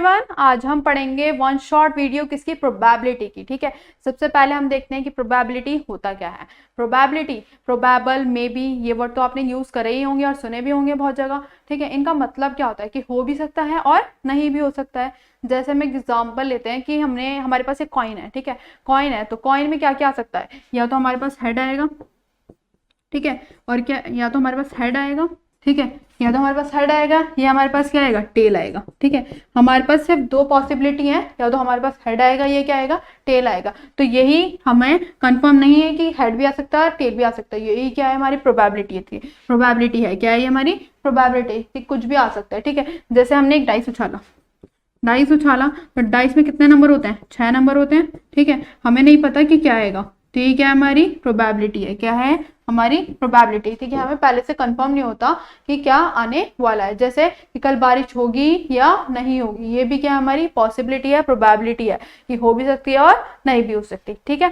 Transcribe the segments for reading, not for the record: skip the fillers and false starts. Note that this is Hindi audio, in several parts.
एवरीवन, आज हम पढ़ेंगे वन शॉर्ट वीडियो किसकी, प्रोबेबिलिटी की। ठीक है, सबसे पहले हम देखते हैं कि प्रोबेबिलिटी होता क्या है। प्रोबेबिलिटी, प्रोबेबल, मे बी, ये वर्ड तो आपने यूज करे ही होंगे और सुने भी होंगे बहुत जगह। ठीक है, इनका मतलब क्या होता है कि हो भी सकता है और नहीं भी हो सकता है। जैसे हम एग्जाम्पल लेते हैं कि हमारे पास एक कॉइन है। ठीक है, कॉइन है तो कॉइन में क्या क्या आ सकता है, या तो हमारे पास हेड आएगा, ठीक है, और क्या, या तो हमारे पास हेड आएगा, ठीक है, या तो हमारे पास हेड आएगा, या हमारे पास क्या आएगा, टेल आएगा। ठीक है, हमारे पास सिर्फ दो पॉसिबिलिटी है, या तो हमारे पास हेड आएगा, ये क्या आएगा, टेल आएगा। तो यही हमें कंफर्म नहीं है कि हेड भी आ सकता है और टेल भी आ सकता है। यही क्या है, हमारी प्रोबेबिलिटी थी। प्रोबेबिलिटी है क्या है, ये हमारी प्रोबेबिलिटी, कुछ भी आ सकता है। ठीक है, जैसे हमने एक डाइस उछाला, डाइस उछाला तो डाइस में कितने नंबर होते हैं, 6 नंबर होते हैं। ठीक है, हमें नहीं पता कि क्या आएगा, तो ये क्या है, हमारी प्रोबेबिलिटी है। क्या है, हमारी प्रोबेबिलिटी। ठीक है, हमें पहले से कंफर्म नहीं होता कि क्या आने वाला है, जैसे कि कल बारिश होगी या नहीं होगी, ये भी क्या हमारी पॉसिबिलिटी है, प्रोबेबिलिटी है कि हो भी सकती है और नहीं भी हो सकती। ठीक है,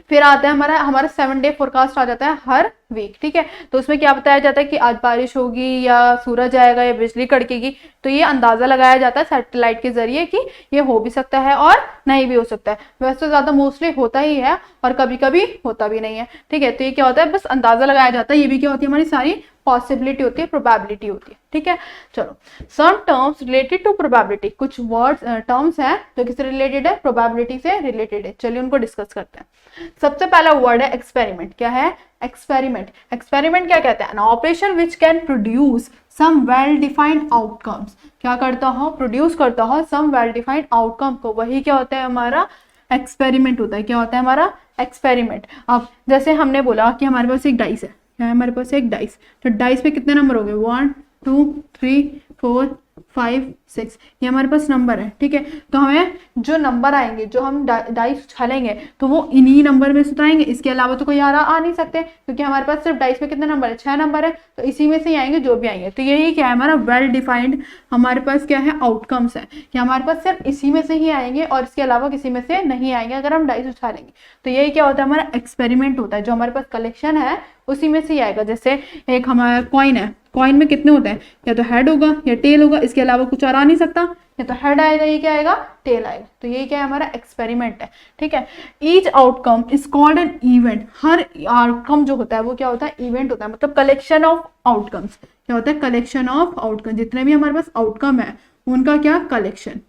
फिर आता है हमारा 7 डे फोरकास्ट आ जाता है हर वीक। ठीक है, तो उसमें क्या बताया जाता है कि आज बारिश होगी या सूरज आएगा या बिजली कड़केगी। तो ये अंदाजा लगाया जाता है सैटेलाइट के जरिए कि ये हो भी सकता है और नहीं भी हो सकता है। वैसे तो ज्यादा मोस्टली होता ही है और कभी कभी होता भी नहीं है। ठीक है, तो ये क्या होता है, बस अंदाजा लगाया जाता है। ये भी क्या होती है, हमारी सारी पॉसिबिलिटी होती है, प्रोबेबिलिटी होती है। ठीक है, चलो, some terms related to probability, कुछ वर्ड्स टर्म्स हैं जो किससे रिलेटेड है, प्रोबेबिलिटी से रिलेटेड है। चलिए उनको डिस्कस करते हैं। सबसे पहला वर्ड है एक्सपेरिमेंट। क्या है, एक्सपेरिमेंट। एक्सपेरिमेंट क्या कहते हैं, an operation which can produce some well defined outcomes. क्या करता हो, प्रोड्यूस करता हो सम वेल डिफाइंड आउटकम को, वही क्या होता है, हमारा एक्सपेरिमेंट होता है। क्या होता है, हमारा एक्सपेरिमेंट। अब जैसे हमने बोला कि हमारे पास एक डाइस है, हमारे पास एक डाइस, तो डाइस पे कितने नंबर हो गए, 1 2 3 4 5 6, ये हमारे पास नंबर है। ठीक है, तो हमें जो नंबर आएंगे, जो हम डाइस उछालेंगे तो वो इन्हीं नंबर में से आएंगे, इसके अलावा तो कोई आ नहीं सकते, क्योंकि हमारे पास सिर्फ डाइस में कितने नंबर है, 6 नंबर है, तो इसी में से ही आएंगे जो भी आएंगे। तो यही क्या है, हमारा वेल डिफाइंड हमारे पास क्या है, आउटकम्स है कि हमारे पास सिर्फ इसी में से ही आएंगे और इसके अलावा किसी में से नहीं आएंगे अगर हम डाइस उछालेंगे। तो यही क्या होता है, हमारा एक्सपेरिमेंट होता है, जो हमारे पास कलेक्शन है उसी में से ही आएगा। जैसे एक हमारा कॉइन है, कॉइन में कितने होते हैं, या तो हेड होगा या टेल होगा, इसके अलावा कुछ और आ नहीं सकता, या तो हेड आएगा, ये क्या आएगा, टेल आएगा। तो ये क्या है, हमारा एक्सपेरिमेंट है। ठीक है, each outcome is called an event. Her outcome जो होता है वो क्या होता है, इवेंट होता है, मतलब कलेक्शन ऑफ आउटकम्स। क्या होता है, कलेक्शन ऑफ आउटकम। जितने भी हमारे पास आउटकम है उनका क्या, कलेक्शन।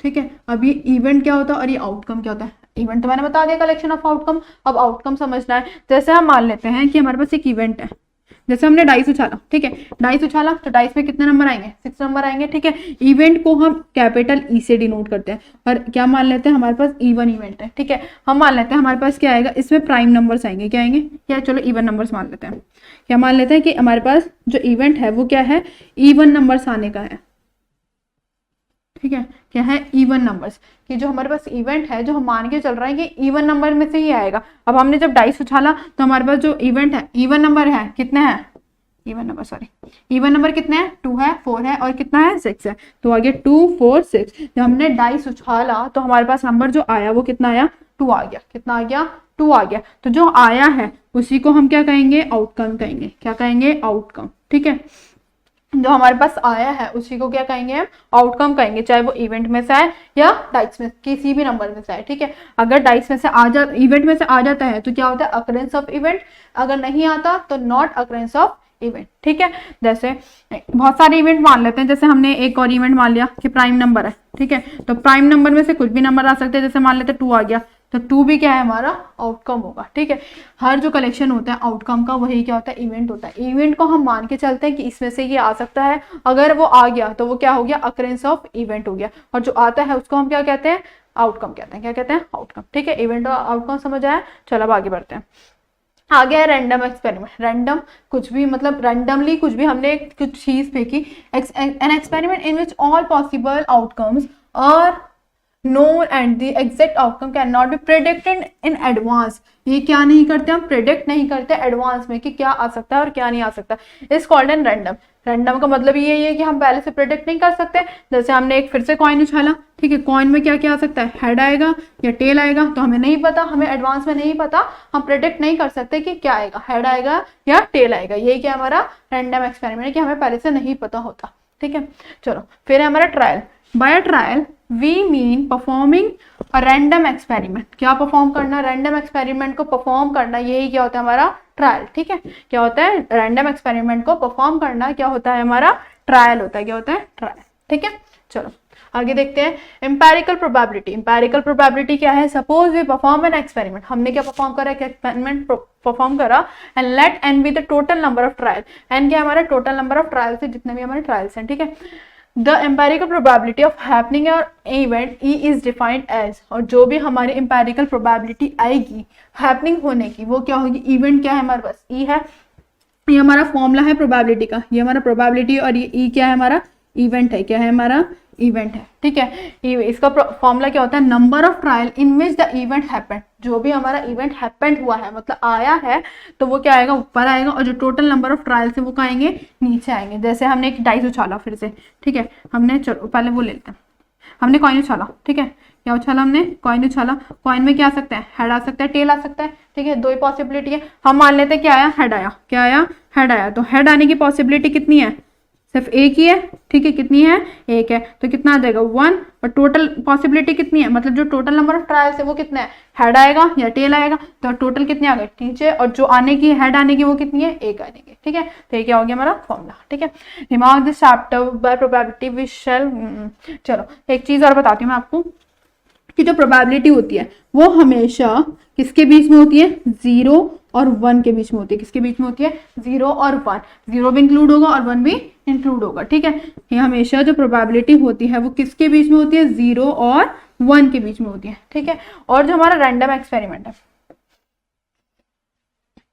ठीक है, अब ये इवेंट क्या होता है और ये आउटकम क्या होता है। इवेंट तो मैंने बता दिया, कलेक्शन ऑफ आउटकम। अब आउटकम समझना है। जैसे हम मान लेते हैं कि हमारे पास एक इवेंट है, जैसे हमने डाइस उछाला। ठीक है, डाइस उछाला तो डाइस में कितने नंबर आएंगे, 6 नंबर आएंगे। ठीक है, इवेंट को हम कैपिटल ई से डिनोट करते हैं और क्या मान लेते हैं, हमारे पास इवन इवेंट है। ठीक है, हम मान लेते हैं हमारे पास क्या आएगा, इसमें प्राइम नंबर्स आएंगे। क्या आएंगे, या चलो इवन नंबर्स मान लेते हैं। क्या मान लेते हैं कि हमारे पास जो इवेंट है वो क्या है, इवन नंबर्स आने का है। ठीक है, क्या है, इवन नंबर्स, कि जो हमारे पास इवेंट है, जो हम मान के चल रहे हैं कि इवन नंबर में से ही आएगा। अब हमने जब डाइस उछाला तो हमारे पास जो इवेंट है, इवन नंबर है, कितने हैं, इवन नंबर कितने हैं, 2 है, 4 है और कितना है, 6 है। तो आगे 2 4 6, जब हमने डाइस उछाला तो हमारे पास नंबर जो आया वो कितना आया, 2 आ गया। कितना आ गया, 2 आ गया। तो जो आया है उसी को हम क्या कहेंगे, आउटकम कहेंगे। क्या कहेंगे, आउटकम। ठीक है, जो हमारे पास आया है उसी को क्या कहेंगे, हम आउटकम कहेंगे, चाहे वो इवेंट में से आए या डाइस में, किसी भी नंबर में से आए। ठीक है, अगर डाइस में से इवेंट में से आ जाता है तो क्या होता है, अकरेंस ऑफ इवेंट। अगर नहीं आता तो नॉट अकरेंस ऑफ इवेंट। ठीक है, जैसे बहुत सारे इवेंट मान लेते हैं, जैसे हमने एक और इवेंट मान लिया कि प्राइम नंबर है। ठीक है, तो प्राइम नंबर में से कुछ भी नंबर आ सकते हैं, जैसे मान लेते हैं 2 आ गया, तो 2 भी क्या है, हमारा आउटकम होगा। ठीक है, हर जो कलेक्शन होता है आउटकम का वही क्या होता है, इवेंट होता है। इवेंट को हम मान के चलते हैं कि इसमें से ये आ सकता है, अगर वो आ गया तो वो क्या हो गया, अकरेंस ऑफ इवेंट हो गया, और जो आता है उसको हम क्या कहते हैं, आउटकम कहते हैं। क्या कहते हैं, आउटकम। ठीक है, इवेंट और आउटकम समझ आया। चलो अब आगे बढ़ते हैं। आगे है रैंडम एक्सपेरिमेंट। रैंडम कुछ भी, मतलब रैंडमली कुछ भी हमने कुछ चीज फेंकी। An experiment in which all possible outcomes और known and the exact outcome cannot be predicted in advance। ये क्या नहीं करते, हम प्रेडिक्ट नहीं करते एडवांस में कि क्या आ सकता है और क्या नहीं आ सकता। इस कॉल्ड एन रैंडम। रैंडम का मतलब ये है कि हम पहले से प्रेडिक्ट नहीं कर सकते। जैसे हमने एक फिर से कॉइन उछाला, ठीक है, कॉइन में क्या क्या आ सकता है, हेड आएगा या टेल आएगा, तो हमें नहीं पता, हमें एडवांस में नहीं पता, हम प्रेडिक्ट नहीं कर सकते कि क्या आएगा, हेड आएगा या टेल आएगा। यही क्या हमारा रैंडम एक्सपेरिमेंट है कि हमें पहले से नहीं पता होता। ठीक है। चलो फिर है हमारा trial. By trial we mean performing a random experiment. क्या परफॉर्म करना? रैंडम एक्सपेरिमेंट को परफॉर्म करना, यही क्या होता है हमारा ट्रायल। ठीक है, क्या होता है? रैंडम एक्सपेरिमेंट को परफॉर्म करना क्या होता है हमारा ट्रायल होता है। क्या होता है? ट्रायल। ठीक है, चलो आगे देखते हैं। Empirical probability. एम्पेरिकल प्रोबेबिलिटी क्या है? Suppose we perform an experiment. हमने क्या परफॉर्म करा? एक्सपेरिमेंट परफॉर्म करा and let N be the total number of trial. N क्या हमारा? टोटल नंबर ऑफ ट्रायल से जितने भी हमारे ट्रायल्स हैं। ठीक है, the empirical probability of happening और event E is defined as. और जो भी हमारी एम्पेरिकल प्रोबेबिलिटी आएगी हैपनिंग होने की, वो क्या होगी? इवेंट क्या है हमारे पास? ई है। ये हमारा फॉर्मूला है प्रोबेबिलिटी का, ये हमारा प्रोबेबिलिटी, और ये ई क्या है हमारा? इवेंट है। क्या है हमारा? इवेंट है। ठीक है, इसका फॉर्मूला क्या होता है? Number of trial in which the event happened. जो भी हमारा इवेंट हैपेंड हुआ है, मतलब आया है, तो वो क्या आएगा? ऊपर आएगा, और जो टोटल नंबर ऑफ ट्रायल से वो कहाँ आएंगे? नीचे आएंगे। जैसे हमने एक डाइस उछाला फिर से, ठीक है, हमने, चलो पहले वो लेते हैं, हमने कॉइन उछाला। ठीक है, क्या उछाला हमने? कॉइन उछाला। कॉइन में क्या आ सकता है? हेड आ सकता है, टेल आ सकता है। ठीक है, दो ही पॉसिबिलिटी है। हम मान लेते हैं क्या आया? हेड आया। क्या आया? हेड आया। तो हेड आने की पॉसिबिलिटी कितनी है? सिर्फ एक ही है। ठीक है, कितनी है? एक है। तो कितना आ जाएगा? 1। और टोटल पॉसिबिलिटी कितनी है? मतलब जो टोटल नंबर ऑफ ट्रायल्स है वो कितना है? हेड आएगा या टेल आएगा? तो टोटल कितने आ गए? नीचे। और जो आने की, हेड आने की, वो कितनी है? एक आने की। ठीक है, तो ये क्या हो गया हमारा फॉर्मूला। ठीक है, remark this chapter by probability we shall. चलो एक चीज और बताती हूँ मैं आपको कि जो प्रोबेबिलिटी होती है वो हमेशा किसके बीच में होती है? 0 और 1 के बीच में होती है। किसके बीच में होती है? 0 और 1। 0 भी इंक्लूड होगा और 1 भी इंक्लूड होगा। ठीक है, ये हमेशा जो प्रोबेबिलिटी होती है वो किसके बीच में होती है? 0 और 1 के बीच में होती है। ठीक है, और जो हमारा रैंडम एक्सपेरिमेंट है,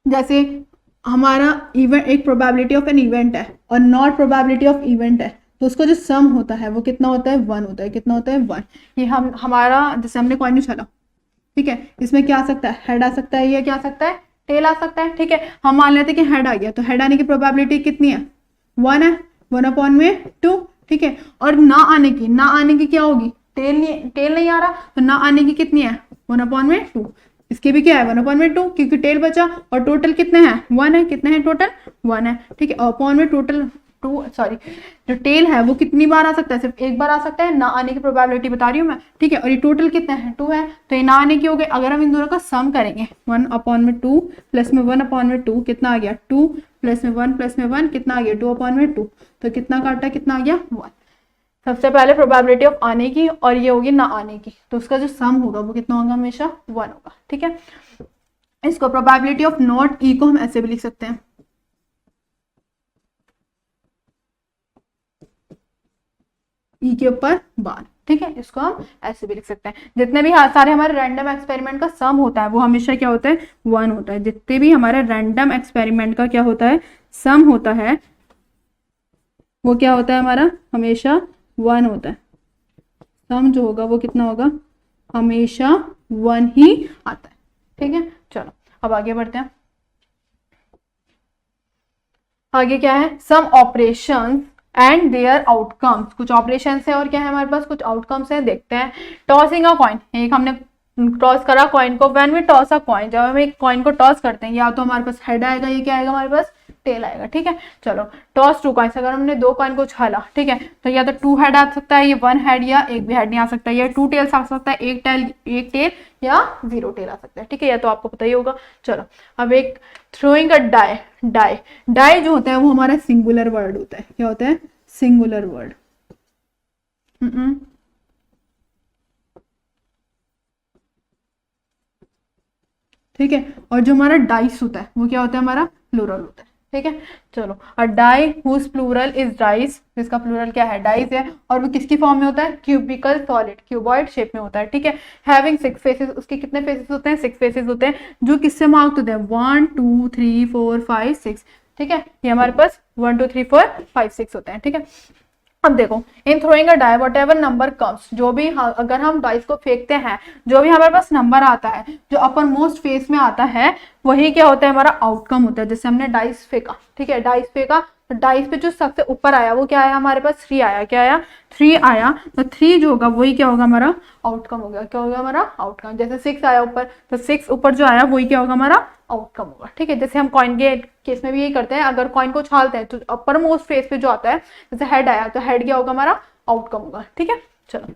जैसे हमारा इवेंट, एक प्रोबेबिलिटी ऑफ एन इवेंट है और नॉट प्रोबेबिलिटी ऑफ इवेंट है, तो उसका जो सम होता है वो कितना होता है? 1 होता है। कितना होता है? 1। ये हम हमारा, जैसे हमने कॉइन उछाला, ठीक है, इसमें क्या आ सकता है? हेड आ सकता है, या क्या आ सकता है? टेल आ सकता है। ठीक है, हम मान लेते हैं कि हेड आ गया, तो हेड आने की प्रोबेबिलिटी कितनी है? 1 है। 1/2। ठीक है, और ना आने की क्या होगी? टेल नहीं आ रहा, तो ना आने की कितनी है? 1/2। इसके भी क्या है? 1/2, क्योंकि टेल बचा, और टोटल कितने हैं? 1 है। कितने हैं टोटल? 1 है। ठीक है, अपॉन में टोटल 2, सॉरी, जो टेल है वो कितनी बार आ सकता है? सिर्फ एक बार आ सकता है। ना आने की प्रोबेबिलिटी बता रही हूँ मैं। ठीक है, और ये टोटल कितने हैं? 2 है, तो ये ना आने की हो गए। अगर हम इन दोनों का सम करेंगे, 1/2 प्लस में 1/2 कितना आ गया? 2 प्लस में 1 कितना आ गया? 2/2। तो कितना काटा? कितना आ गया? 1। सबसे पहले प्रोबेबिलिटी ऑफ आने की, और ये होगी ना आने की, तो उसका जो सम होगा वो कितना होगा? हमेशा 1 होगा। ठीक है, इसको प्रोबेबिलिटी ऑफ नॉट ई को हम ऐसे भी लिख सकते हैं, ई के ऊपर बार। ठीक है, इसको हम ऐसे भी लिख सकते हैं। जितने भी सारे हमारे रैंडम एक्सपेरिमेंट का सम होता है वो हमेशा क्या होता है? 1 होता है। जितने भी हमारे रैंडम एक्सपेरिमेंट का क्या होता है? सम होता है, वो क्या होता है हमारा? हमेशा 1 होता है। सम जो होगा वो कितना होगा? हमेशा 1 ही आता है। ठीक है, चलो अब आगे बढ़ते हैं। आगे क्या है? सम ऑपरेशन एंड देयर आउटकम्स। कुछ ऑपरेशन है और क्या है हमारे पास? कुछ आउटकम्स है। देखते हैं। टॉसिंग अ कॉइन, एक हमने टॉस करा कॉइन को। When we toss a coin, जब हम एक कॉइन को टॉस करते हैं, या तो हमारे पास हेड आएगा, ये क्या आएगा हमारे पास? टेल आएगा। ठीक है, चलो टॉस 2 कॉइन्स, अगर हमने 2 कॉइन को उछाला, ठीक है, तो या तो 2 हेड आ सकता है, ये 1 हेड, या एक भी हेड नहीं आ सकता, या 2 टेल्स आ सकता है, एक टेल या 0 टेल आ सकता है। ठीक है, या तो आपको पता ही होगा। चलो अब एक थ्रोइंग अ डाई जो होता है वो हमारा सिंगुलर वर्ड होता है। क्या होता है? Singular word. ठीक है, और जो हमारा डाइस होता है वो क्या होता है? हमारा प्लूरल होता है। ठीक है, चलो, a die whose plural is dice, जिसका प्लूरल क्या है? डाइस है, और वो किसकी फॉर्म में होता है? क्यूबिकल सॉलिड, क्यूबॉइड शेप में होता है। ठीक है, हैविंग 6 फेसेस, उसके कितने फेसेस होते हैं? 6 फेसेस होते हैं, जो किससे मार्क होते हैं? 1 2 3 4 5 6। ठीक है, ये हमारे पास 1 2 3 4 5 6 होते हैं। ठीक है, अब देखो, in throwing a die whatever number comes, जो भी, अगर हम डाइस को फेंकते हैं, जो भी हमारे पास नंबर आता है, जो अपर मोस्ट फेस में आता है, वही क्या होता है? हमारा आउटकम होता है। जैसे हमने डाइस फेंका, ठीक है, डाइस फेंका, तो डाइस पे जो सबसे ऊपर आया वो क्या आया हमारे पास, 3 आया। क्या आया, 3 आया। तो 3 जो होगा वही क्या होगा हमारा आउटकम होगा। क्या होगा हमारा आउटकम। जैसे 6 आया ऊपर, तो 6 ऊपर जो आया वही क्या होगा हमारा आउटकम होगा। ठीक है, जैसे हम कॉइन के केस में भी यही करते हैं, अगर कॉइन को उछालते हैं तो अपर मोस्ट फेस पे जो आता है, जैसे हेड आया तो हेड क्या होगा हमारा आउटकम होगा। ठीक है, चलो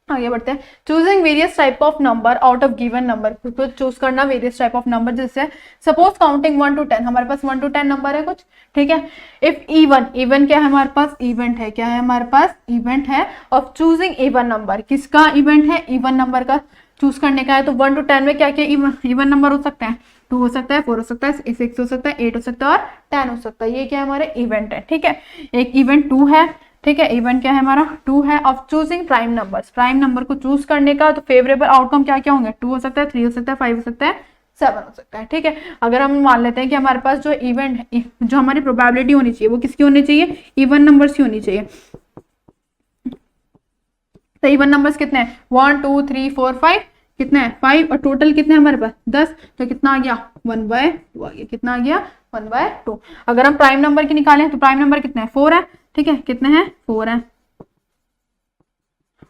आगे बढ़ते हैं। Choosing various type of number out of given number, तो चूज करना वेरियस टाइप ऑफ नंबर। जैसे सपोज काउंटिंग 1 to 10, हमारे पास 1 to 10 नंबर है कुछ। ठीक है, इफ इवन, इवन क्या है हमारे पास, इवेंट है। क्या है हमारे पास, इवेंट है ऑफ चूजिंग इवन नंबर। किसका इवेंट है, इवन नंबर का चूज करने का है। तो 1 to 10 में क्या क्या इवन नंबर हो सकते हैं, 2 हो सकता है, 4 हो सकता है, 6 हो सकता है, 8 हो सकता है और 10 हो सकता है। ये क्या है हमारे इवेंट है। ठीक है, एक इवेंट 2 है। ठीक है, इवेंट क्या है हमारा 2 है of choosing prime numbers, prime number को चूज करने का। तो फेवरेबल आउटकम क्या क्या होंगे, 2 हो सकता है, 3 हो सकता है, 5 हो सकता है, 7 हो सकता है। ठीक है, अगर हम मान लेते हैं कि हमारे पास जो इवेंट, जो हमारी प्रोबेबिलिटी होनी चाहिए वो किसकी होनी चाहिए, इवन नंबर्स की होनी चाहिए। तो इवन नंबर्स कितने हैं, 1 2 3 4 5, कितने हैं 5, और टोटल कितने हैं हमारे पास 10। तो कितना आ गया 1/2 आ गया। कितना आ गया 1/2। अगर हम प्राइम नंबर की निकालें तो प्राइम नंबर कितने हैं 4 है। ठीक है, कितने हैं 4 है,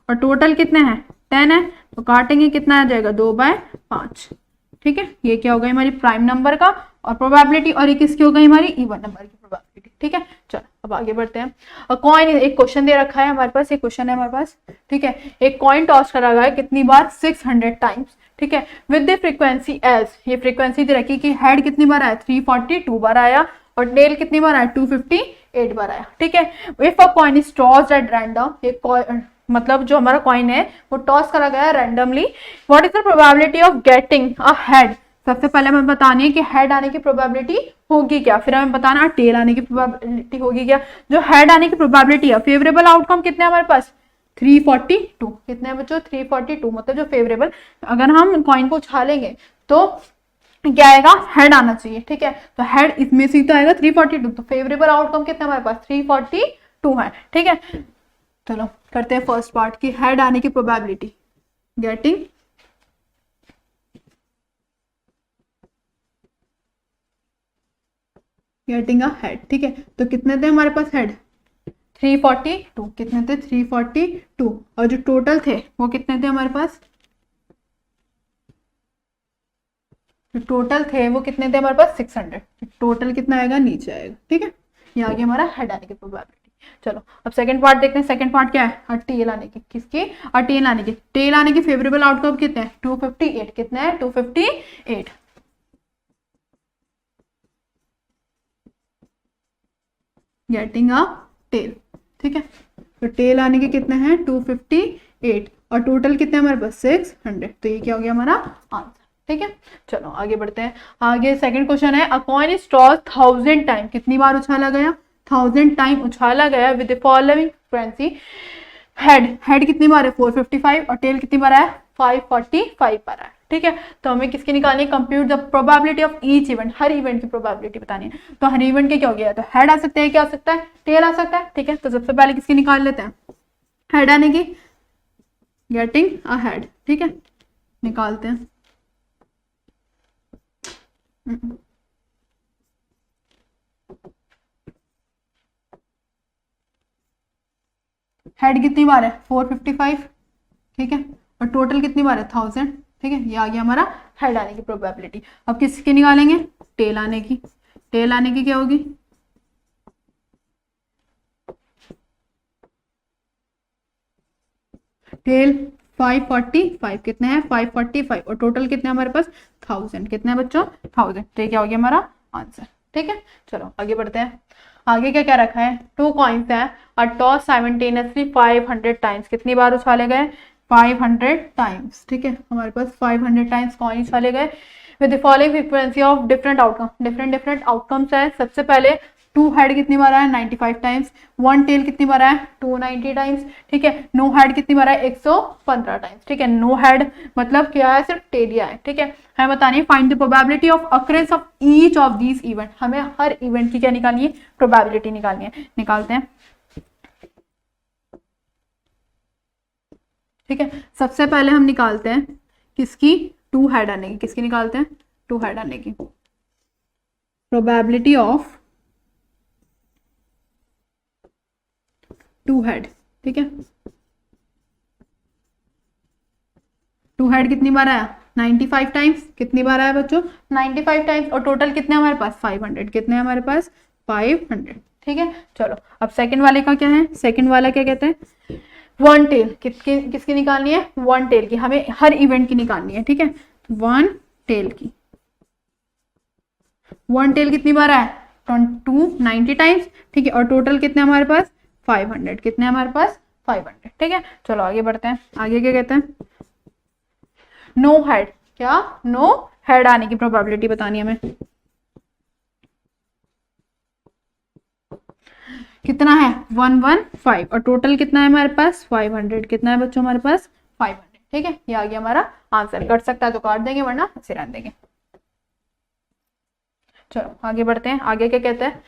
और टोटल कितने हैं 10 है। तो काटेंगे कितना आ जाएगा 2/5। ठीक है, ये क्या होगा हमारी प्राइम नंबर का और प्रोबेबिलिटी, और ये किसकी हो गई हमारी इवन नंबर की प्रोबेबिलिटी। ठीक है, चलो अब आगे बढ़ते हैं। और कॉइन, एक क्वेश्चन दे रखा है हमारे पास, एक क्वेश्चन है हमारे पास। ठीक है, एक कॉइन टॉस करा गया है कितनी बार, 600 टाइम्स। ठीक है, विद द फ्रीक्वेंसी एज, ये फ्रीक्वेंसी दे रखी कि हेड कितनी बार आया 342 बार आया, और टेल कितनी बार आया 258 बार आया। ठीक है, if a coin is tossed at random, एक मतलब जो हमारा कॉइन है वो टॉस करा गया है randomly, what is the probability of getting a head. सबसे पहले हमें बतानी है कि हेड आने की प्रोबेबिलिटी होगी क्या, फिर हमें बताना टेल आने की प्रोबेबिलिटी होगी क्या। जो हेड आने की प्रोबेबिलिटी है, फेवरेबल आउटकम कितने हमारे पास 342, कितने हैं बच्चों 342, मतलब जो फेवरेबल, अगर हम कॉइन को उछालेंगे तो क्या आएगा हेड आना चाहिए। ठीक है, तो हेड इसमें से तो आएगा 342, तो फेवरेबल आउटकम कितना हमारे पास 342 है। ठीक है, चलो करते हैं फर्स्ट पार्ट की हेड आने की प्रोबेबिलिटी, गेटिंग अ हेड। ठीक है, तो कितने थे हमारे पास हेड 342, कितने थे 342, और जो टोटल थे वो कितने थे हमारे पास, जो टोटल थे वो कितने थे हमारे पास 600। टोटल कितना आएगा नीचे आएगा। ठीक है, ये आ गया हमारा हेड आने की प्रोबेबिलिटी। चलो अब सेकंड पार्ट देखते हैं। सेकंड पार्ट क्या है, टेल आने की, किसकी, टेल आने की। टेल आने की फेवरेबल आउटकम कितने हैं 258, कितने हैं 258, गेटिंग अ टेल। ठीक है, तो टेल आने के कितने हैं 258, और टोटल कितने हमारे पास 600। तो ये क्या हो गया हमारा आंसर। ठीक है, चलो आगे बढ़ते हैं। आगे सेकंड क्वेश्चन है, अ कॉइन इज टॉस्ड 1000 टाइम, कितनी बार उछाला गया 1000 टाइम उछाला गया with the following frequency. Head कितनी बार है 455, और टेल कितनी बार है 545 बार है। ठीक है, तो हमें किसकी निकालनी है, compute the probability of each event, her event की प्रोबेबिलिटी बतानी है। तो हर इवेंट के क्या हो गया, तो हेड आ सकते हैं, क्या आ सकता है टेल आ सकता है। ठीक है, तो सबसे पहले किसकी निकाल लेते हैं, हेड आने की, गेटिंग अ हेड। ठीक है, निकालते हैं। हेड कितनी बार है 455। ठीक है, और टोटल कितनी बार है 1000। ठीक है, ये आ गया हमारा हेड आने की प्रोबेबिलिटी। अब किसकी निकालेंगे, टेल आने की। टेल आने की क्या होगी, टेल 545, कितने हैं 545, और टोटल कितने हमारे पास 1000, कितने हैं बच्चों 1000। तो ये क्या हो गया हमारा आंसर। ठीक है, चलो आगे बढ़ते हैं। आगे क्या क्या रखा है, 2 कॉइन्स हैं, और टॉस साइमल्टेनियसली 500 टाइम्स, कितनी बार उछाले गए 500 टाइम्स। ठीक है, हमारे पास 500 टाइम्स कॉइन उछाले गए with the following frequency of different outcome. Different outcomes है। सबसे पहले 2 हेड कितनी बार आया 95 टाइम्स, 1 टेल कितनी बार आया 290 टाइम्स। ठीक है, नो हेड कितनी बार आया 115 टाइम्स। ठीक है, नो हेड मतलब क्या है, सिर्फ टेल ही आया। ठीक है, हमें बतानी है find the probability of occurrence of each of these event, हमें हर इवेंट की क्या निकालनी है, प्रोबेबिलिटी निकालनी है। निकालते हैं। ठीक है, सबसे पहले हम निकालते हैं किसकी, 2 हेड आने की। किसकी निकालते हैं 2 हेड आने की, प्रोबेबिलिटी ऑफ टू हेड, ठीक है। टू हेड कितनी बार आया? 95 टाइम्स। कितनी बार आया बच्चों? 95 टाइम्स। और टोटल कितने हमारे पास? 500। कितने हैं हमारे पास? 500, ठीक है। चलो अब सेकंड वाले का क्या है? सेकंड वाला क्या कहते हैं? One tail. किसकी निकालनी है? वन टेल की। हमें हर इवेंट की निकालनी है, ठीक है। वन टेल की, वन टेल कितनी बार आया? 290 टाइम्स, ठीक है। और टोटल कितने हमारे पास? 500। कितने हमारे पास? 500, ठीक है। चलो आगे बढ़ते हैं। आगे क्या कहते हैं? No head. क्या? नो हेड आने की प्रोबेबिलिटी बतानी है हमें। कितना है? 115। और टोटल कितना है हमारे पास? 500। कितना है बच्चों हमारे पास? 500, ठीक है। ये आ गया हमारा आंसर। कट सकता है तो काट देंगे, वरना ऐसे रहने देंगे। चलो आगे बढ़ते हैं। आगे क्या कहते हैं?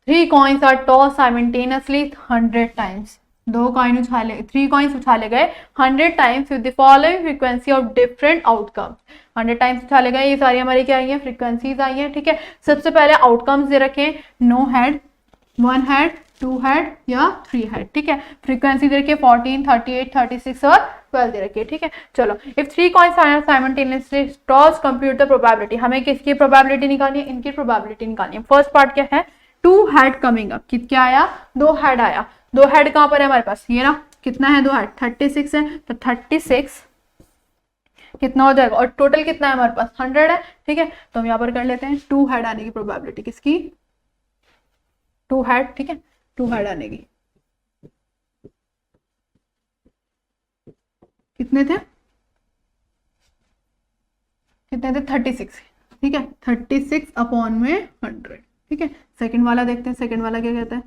3 coins are tossed simultaneously 100 times. 2 coin उछाले, 3 कॉइन्स उछाले गए 100 times with the following frequency of different outcomes. 100 times उछाले गए, ये सारी हमारी क्या आई है? फ्रीक्वेंसीज आई हैं, ठीक है। सबसे पहले आउटकम्स दे रखे हैं, no head, one head, two head या थ्री हेड, ठीक है। फ्रीक्वेंसी दे रखी है 14, 38, 36 और 12 दे रखी है, ठीक है। चलो, if 3 coins are simultaneously tossed, compute the probability. हमें किसकी प्रोबेबिलिटी निकालनी है? इनकी प्रोबेबिलिटी निकालनी है। फर्स्ट पार्ट क्या है? Two head coming up. क्या आया? दो हेड आया। दो हेड कहां पर है हमारे पास? ये ना। कितना है दो हेड? 36 है। तो 36 कितना हो जाएगा? और टोटल कितना है हमारे पास? 100 है, ठीक है। तो हम यहाँ पर कर लेते हैं टू हेड आने की प्रोबेबिलिटी। किसकी? टू हेड, ठीक है। टू हेड आने की कितने थे? कितने थे? 36, ठीक है। 36 अपॉन में 100, ठीक है। सेकंड वाला देखते हैं। सेकंड वाला क्या कहता है?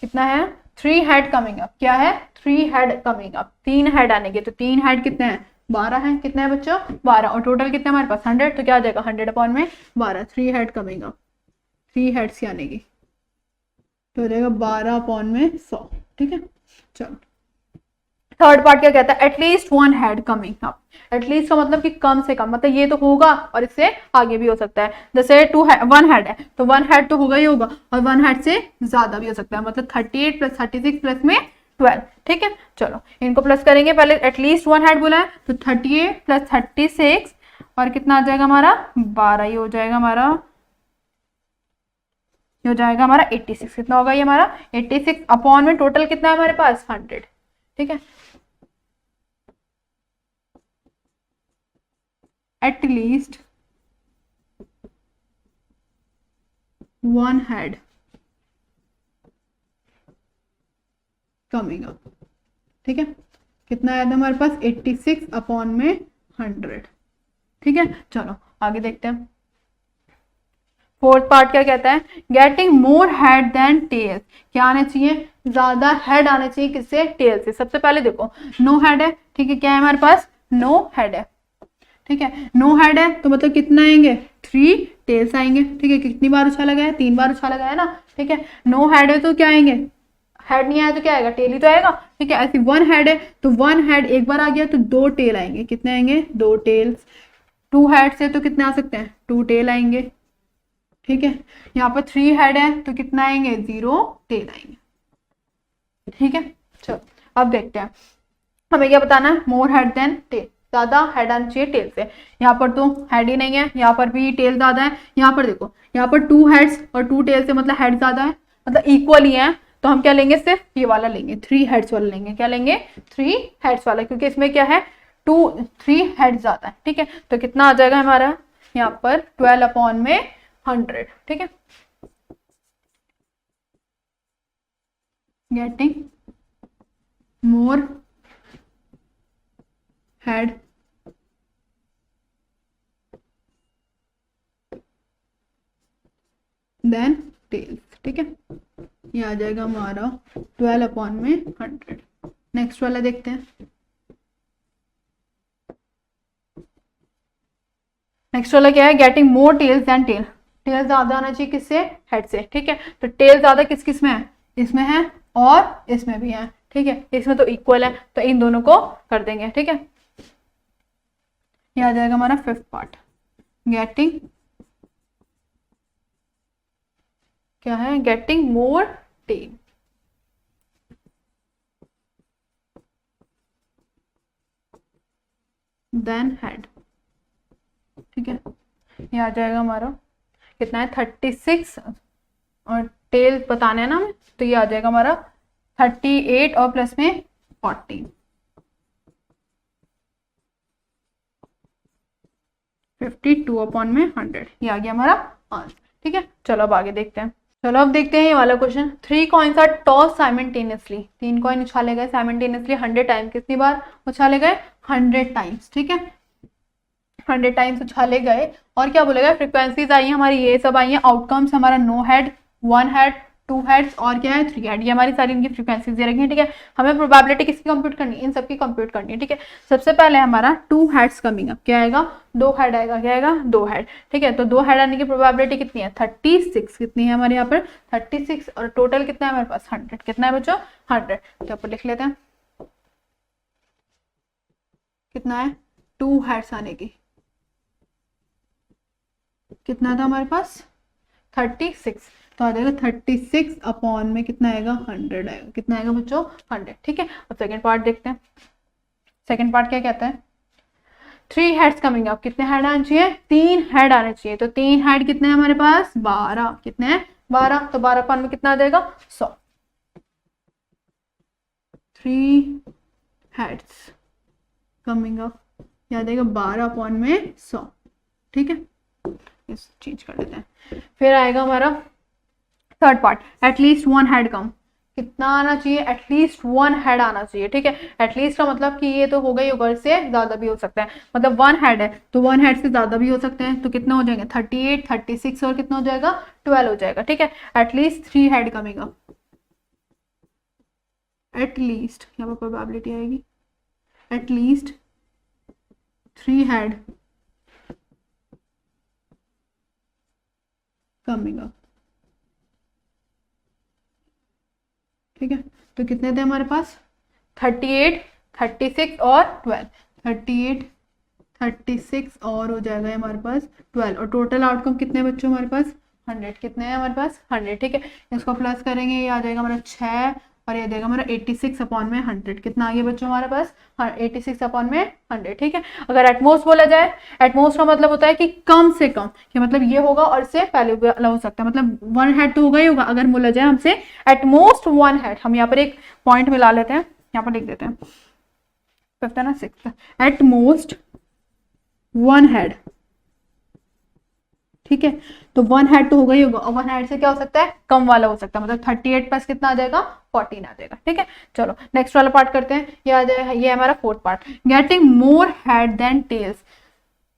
कितना है? 3 हेड कमिंग अप। क्या है? 3 हेड कमिंग अप। 3 हेड आने के। तो 3 हेड कितने हैं? 12 है। कितने हैं बच्चों? 12। और टोटल कितने हमारे पास? 100। तो क्या आ जाएगा? 100 अपॉन में 12। 3 हेड कमिंग अप, 3 हेड्स की आने की, तो हो जाएगा 12 अपॉन में 100, ठीक है। चलो थर्ड पार्ट क्या कहता है? At least one head coming up. At least का मतलब कि कम से कम, मतलब ये तो होगा और इससे आगे भी हो सकता है। जैसे वन हेड है तो वन हेड तो होगा ही होगा, और वन हेड से ज्यादा भी हो सकता है। मतलब 38 प्लस 36 प्लस में 12, ठीक है। चलो इनको प्लस करेंगे। पहले एटलीस्ट वन हेड बोला है तो 38 प्लस 36 और कितना आ जाएगा हमारा? 12 ही हो जाएगा हमारा। ये हो जाएगा हमारा 86। कितना होगा ये हमारा? 86 अपॉन में टोटल कितना है हमारे पास? 100, ठीक है। At least one head coming up, ठीक है। कितना आया था हमारे पास? 86 अपॉन में 100, ठीक है। चलो आगे देखते हैं। फोर्थ पार्ट क्या कहता है? Getting more head than tails. क्या आने चाहिए? ज्यादा हेड आने चाहिए। किससे? टेल से। सबसे पहले देखो नो हेड है, ठीक है। क्या है हमारे पास? नो हेड है, ठीक है। नो हेड है तो मतलब कितना आएंगे? 3 टेल्स आएंगे, ठीक है। कितनी बार उछाला गया है? 3 बार उछाला गया है ना, ठीक है। नो हेड है तो क्या आएंगे? हेड नहीं आया तो क्या आएगा? टेल ही तो आएगा, ठीक है। ऐसे वन हेड है तो वन हेड एक बार आ गया तो 2 टेल आएंगे। कितने आएंगे? 2 टेल्स। 2 हेड से तो कितने आ सकते हैं? 2 टेल आएंगे, ठीक है। यहाँ पर 3 हेड है तो कितना आएंगे? 0 टेल आएंगे, ठीक है। चलो अब देखते हैं हमें क्या बताना है। मोर हेड देन टेल, ज्यादा हेड आना चाहिए टेल से। यहाँ पर तो हेड ही नहीं है, यहाँ पर भी टेल ज्यादा है। यहाँ पर देखो, यहाँ पर 2 हेड्स और 2 टेल से मतलब हेड ज्यादा है, मतलब इक्वल ही है। तो हम क्या लेंगे? सिर्फ ये वाला लेंगे, 3 हेड्स वाला लेंगे। क्या लेंगे? 3 हेड्स वाला, क्योंकि इसमें क्या है? 3 हेड ज्यादा है, ठीक है। तो कितना आ जाएगा हमारा यहाँ पर? 12 अपॉन में 100, ठीक है। Getting more head than tails, ठीक है। ये आ जाएगा हमारा 12 अपॉन में 100। नेक्स्ट वाला देखते हैं। नेक्स्ट वाला क्या है? Getting more tails than tail. Tail ज्यादा आना चाहिए किससे? हेड से, ठीक है। तो टेल ज्यादा किस किस में है? इसमें है और इसमें भी है, ठीक है। इसमें तो इक्वल है तो इन दोनों को कर देंगे, ठीक है। ये आ जाएगा हमारा फिफ्थ पार्ट। गेटिंग क्या है? Getting more tail, than head. ठीक है, ये आ जाएगा हमारा कितना है 36 और टेल बताने है ना हमें, तो ये आ जाएगा हमारा 38 और प्लस में 40, 52 अपॉन में 100, ये आ गया हमारा आंसर। ठीक है, चलो अब आगे देखते हैं। चलो अब देखते हैं ये वाला question. 3 coins are toss simultaneously, 3 coin उछाले गए साइमल्टेनियसली 100 टाइम, कितनी बार उछाले गए 100 टाइम्स। ठीक है, 100 टाइम्स उछाले गए और क्या बोलेगा, फ्रीक्वेंसीज आई है हमारी, ये सब आई है। आउटकम्स हमारा नो हेड, 1 हेड, 2 हेड्स और क्या है 3 हेड, ये हमारी सारी इनकी फ्रीक्वेंसीज दे रखी है। ठीक है, हमें प्रोबेबिलिटी किसकी कंप्यूट करनी है, इन सबकी कंप्यूट करनी है। ठीक है, सबसे पहले हमारा 2 हेड्स कमिंग अप, क्या आएगा 2 हेड आएगा, क्या आएगा 2 हेड। ठीक है, तो 2 हेड आने की प्रोबेबिलिटी कितनी है 36, कितनी है हमारे यहाँ पर 36, और टोटल कितना है हमारे पास 100, कितना है बच्चों 100। तो यहाँ पर लिख लेते हैं कितना है 2 हेड्स आने की, कितना था हमारे पास 36, तो आ जाएगा 36 अपॉन में कितना आएगा 100 आएगा, कितना आएगा बच्चों 100। ठीक है, अब सेकंड पार्ट देखते हैं। सेकंड पार्ट क्या कहता है, 3 हेड्स कमिंग अप, कितने हेड आने चाहिए 3 हेड आने चाहिए, तो 3 हेड कितने हैं हमारे पास 12, कितने हैं 12, तो 12 अपॉन में कितना आ जाएगा 100, 3 हेड्स कमिंग अप, क्या आ जाएगा 12 अपॉन में 100। ठीक है, इस चेंज कर देते हैं। फिर आएगा हमारा थर्ड पार्ट, एटलीस्ट 1 हेड कम, कितना आना चाहिए एटलीस्ट 1 हेड आना चाहिए। ठीक है, एटलीस्ट का मतलब कि ये तो होगा ही होगा, इससे ज्यादा भी हो सकता है, मतलब 1 हेड है तो 1 हेड से ज्यादा भी हो सकते हैं, तो कितना हो जाएंगे 38, 36 और कितना हो जाएगा 12 हो जाएगा। ठीक है, एटलीस्ट 3 हेड कमेगा, एटलीस्ट यहाँ पर प्रोबेबिलिटी आएगी एटलीस्ट 3 हेड कमिंग अप। ठीक है, तो कितने थे हमारे पास 38, 36 और 12, 38, 36 और हो जाएगा हमारे पास 12, और टोटल आउटकम कितने बच्चों हमारे पास 100, कितने हैं हमारे पास 100। ठीक है, इसको प्लस करेंगे, ये आ जाएगा हमारा 6 और ये देगा हमारा 86 अपॉन में 100, कितना आ गया बच्चों हमारे पास 86 अपॉन में 100। ठीक है, अगर एटमोस्ट बोला जाए, एटमोस्ट का मतलब होता है कि कम से कम, कि मतलब ये होगा और इससे पहले भी हो सकता है, मतलब 1 हेड तो होगा ही होगा। अगर बोला जाए हमसे एटमोस्ट 1 हेड, हम यहाँ पर एक पॉइंट मिला लेते हैं, यहाँ पर लिख देते हैं 5th है ना 6th, एटमोस्ट 1 हेड। ठीक है, तो 1 हेड तो होगा ही होगा, और 1 हेड से क्या हो सकता है कम वाला हो सकता है, मतलब 38 प्लस कितना आ जाएगा 14 आ जाएगा। ठीक है, चलो नेक्स्ट वाला पार्ट करते हैं, ये आ जाएगा, ये हमारा 4th part, getting more head than tails,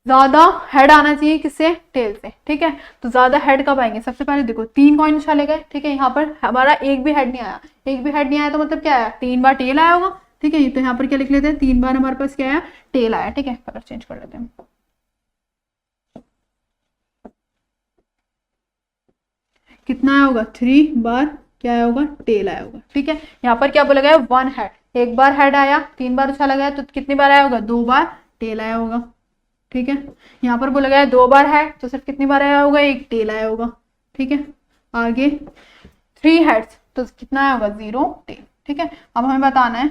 ज्यादा हेड आना चाहिए किससे टेल से। ठीक है, तो ज्यादा हेड कब आएंगे, सबसे पहले देखो 3 कॉइन उछाले गए। ठीक है, यहाँ पर हमारा एक भी हेड नहीं आया, एक भी हेड नहीं आया तो मतलब क्या आया 3 बार टेल आया होगा। ठीक है, तो यहाँ पर क्या लिख लेते हैं 3 बार हमारे पास क्या आया टेल आया। ठीक है, कलर चेंज कर लेते हैं, कितना आया होगा 3 बार क्या आया होगा टेल आया होगा। ठीक है, यहाँ पर क्या बोला गया 1 हेड, एक बार हेड आया 3 बार उछाला गया तो कितनी बार आया होगा 2 बार टेल आया होगा। ठीक है, यहाँ पर बोला गया 2 बार है तो सिर्फ कितनी बार आया होगा 1 टेल आया होगा। ठीक है, आगे 3 हेड्स तो कितना आया होगा 0 टेल। ठीक है, अब हमें बताना है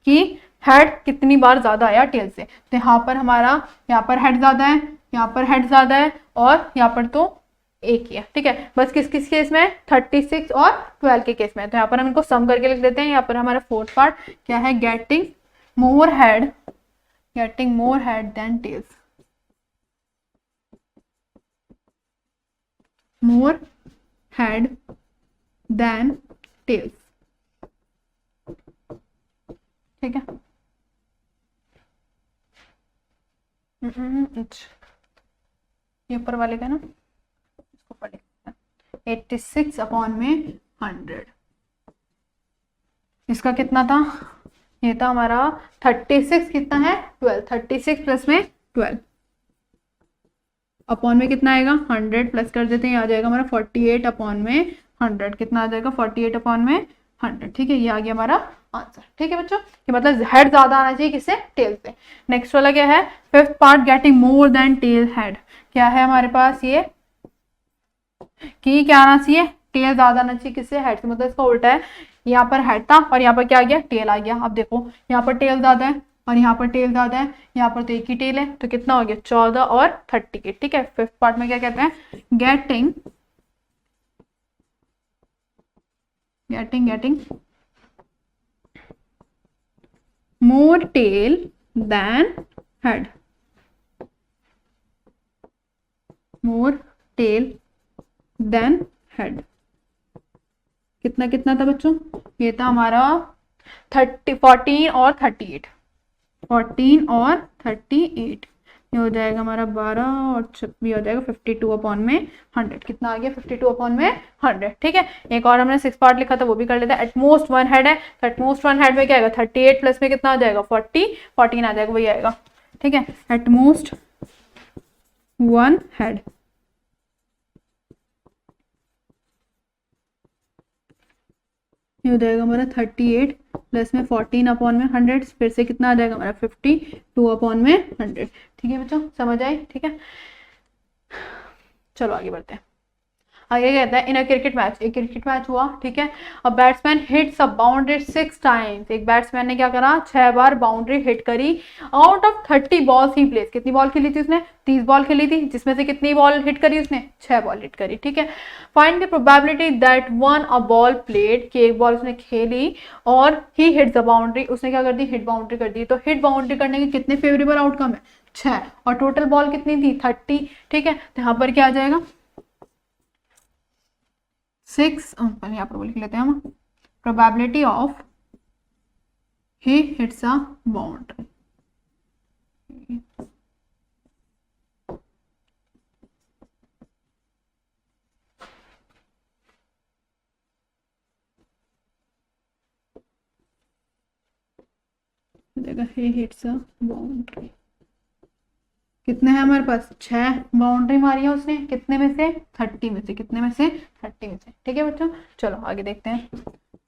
कि हेड कितनी बार ज्यादा आया टेल से, तो यहाँ पर हमारा यहाँ पर हेड ज्यादा है, यहाँ पर हेड ज्यादा है और यहाँ पर तो एक ही है। ठीक है, बस किस किस केस में 36 और 12 के केस में, तो यहाँ पर हम इनको सम करके लिख देते हैं। यहाँ पर हमारा 4th पार्ट क्या है, getting more head than tails, more head than tails. ठीक है, ये ऊपर वाले का ना, इसको पढ़े 86 अपॉन में 100, इसका कितना था, ये था हमारा 36, कितना है 12, 36 प्लस में 12 अपॉन में कितना आएगा 100, प्लस कर देते हैं, आ जाएगा हमारा 48 अपॉन में 100, कितना आ जाएगा 48 अपॉन में 100। ठीक है, ये आ गया हमारा आंसर। ठीक है बच्चों, कि मतलब हेड ज्यादा आना चाहिए किससे टेल से। नेक्स्ट वाला क्या है 5th part, getting more than tail head, क्या है हमारे पास ये कि क्या आना चाहिए टेल ज्यादा आना चाहिए किससे, हेड से, मतलब इसका उल्टा है, यहाँ पर हेड था और यहाँ पर क्या आ गया, टेल आ गया। अब देखो यहाँ पर टेल ज्यादा है और यहाँ पर टेल ज्यादा है, यहाँ पर तो एक ही टेल है, तो कितना हो गया 14 और 38। ठीक है, फिफ्थ पार्ट में क्या कहते हैं, getting more tail than head, more tail than head। कितना कितना था बच्चों, ये था हमारा 14 और 38, 14 और 38, ये हो जाएगा हमारा 12 और 26 हो जाएगा 52 अपॉन में 100। कितना आ गया 52 अपॉन में 100। ठीक है, एक और हमने 6 पार्ट लिखा था वो भी कर लेते हैं। एटमोस्ट 1 हेड है, तो एटमोस्ट 1 हेड में क्या आएगा 38 प्लस में कितना आ जाएगा 40, 14 आ जाएगा, वही आएगा। ठीक है, एटमोस्ट 1 हेड, ये हो जाएगा हमारा 38 प्लस में 14 अपॉन में 100, फिर से कितना आ जाएगा हमारा 52 अपॉन में 100। ठीक है बच्चों, समझ आई। ठीक है, चलो आगे बढ़ते हैं। आगे कहता है इन अ क्रिकेट मैच, एक क्रिकेट मैच हुआ, ठीक है, a batsman hits a boundary 6 times, एक बैट्समैन ने क्या करा 6 बार बाउंड्री हिट करी, out of 30 balls he place, कितनी बॉल खेली थी उसने 30 बॉल खेली थी, जिसमें से कितनी बॉल हिट करी उसने 6 बॉल हिट करी। ठीक है, find the probability that one a ball played, कि एक बॉल उसने खेली और ही हिट द बाउंड्री, उसने क्या कर दी हिट बाउंड्री कर दी, तो हिट बाउंड्री करने के कितने फेवरेबल आउटकम है 6, और टोटल बॉल कितनी थी 30। ठीक है, तो यहाँ पर क्या आ जाएगा 6, यहाँ पर लिख लेते हैं हम, probability of he hits a boundary, he hits a boundary, कितने हैं हमारे पास 6 बाउंड्री मारी है उसने, कितने में से 30 में से, कितने में से 30 में से। ठीक है बच्चों, चलो आगे देखते हैं।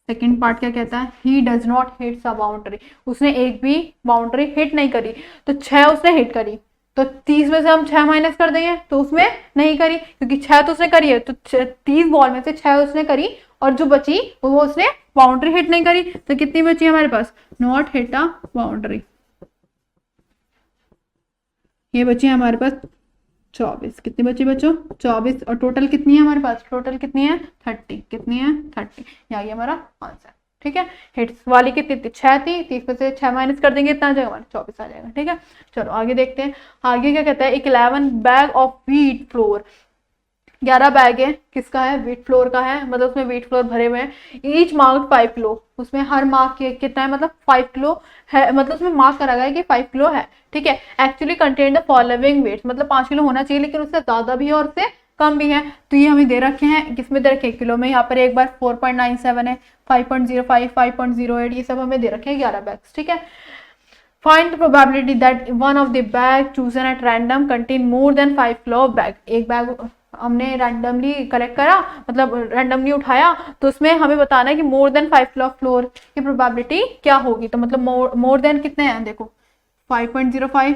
सेकंड पार्ट क्या कहता है, he does not hits a boundary, उसने एक भी बाउंड्री हिट नहीं करी, तो 6 उसने हिट करी, तो 30 में से हम 6 माइनस कर देंगे, तो उसमें नहीं करी, क्योंकि 6 तो उसने करी है, तो 30 बॉल में से 6 उसने करी और जो बची वो उसने बाउंड्री हिट नहीं करी, तो कितनी बची हमारे पास नॉट हिट अ बाउंड्री, ये बची है हमारे पास 24। कितनी बची बच्चों 24, और टोटल कितनी है हमारे पास, टोटल कितनी है 30, कितनी है 30, ये हमारा आंसर। ठीक है, हिट्स वाली कितनी थी 6 थी, 30 में से 6 माइनस कर देंगे, इतना आ जाएगा हमारा 24 आ जाएगा। ठीक है, चलो आगे देखते हैं। आगे क्या कहता है 11 bag of wheat flour, 11 bag है, किसका है व्हीट फ्लोर का है, मतलब उसमें व्हीट फ्लोर भरे हुए हैं, ईच मार्क्ड 5 किलो, उसमें हर मार्क कितना है मतलब 5 किलो है, मतलब उसमें मार्क करा गया है कि 5 किलो है। ठीक है, actually contain the following weights, मतलब 5 किलो होना चाहिए लेकिन उससे ज्यादा भी है और उससे कम भी है, तो ये हमें दे रखे हैं, किसमें दे रखे हैं किलो में, यहाँ पर एक बार 4.97 है, 5.05, 5.08, ये सब हमें दे रखे हैं 11 बैग्स। ठीक है, find the probability that one of the bag chosen at random contain more than 5 kilo of bag, एक बैग हमने रैंडमली कलेक्ट करा, मतलब रैंडमली उठाया, तो उसमें हमें बताना है कि मोर देन 5 किलो फ्लोर की प्रोबेबिलिटी क्या होगी, तो मतलब मोर देन कितने हैं देखो 5.05,